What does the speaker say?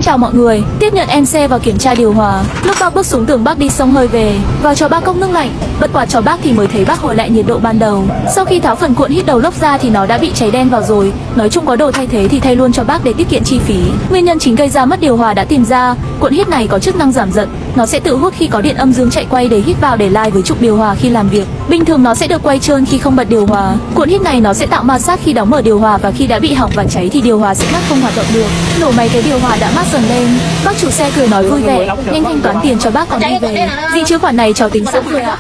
chào mọi người, tiếp nhận em xe và kiểm tra điều hòa. Lúc bác bước xuống tường bác đi xông hơi về, vào cho bác cốc nước lạnh, bật quạt cho bác thì mới thấy bác hồi lại nhiệt độ ban đầu. Sau khi tháo phần cuộn hít đầu lốc ra thì nó đã bị cháy đen vào rồi. Nói chung có đồ thay thế thì thay luôn cho bác để tiết kiệm chi phí. Nguyên nhân chính gây ra mất điều hòa đã tìm ra, cuộn hít này có chức năng giảm giật. Nó sẽ tự hút khi có điện âm dương chạy quay để hít vào để lai với trục điều hòa khi làm việc. Bình thường nó sẽ được quay trơn khi không bật điều hòa. Cuộn hít này nó sẽ tạo ma sát khi đóng mở điều hòa và khi đã bị hỏng và cháy thì điều hòa sẽ ngắt không hoạt động được. Nổ máy cái điều hòa đã mát dần lên. Bác chủ xe cười nói vui vẻ, nhanh thanh toán tiền cho bác còn đi về. Gì chứ khoản này cháu tính sẵn rồi ạ.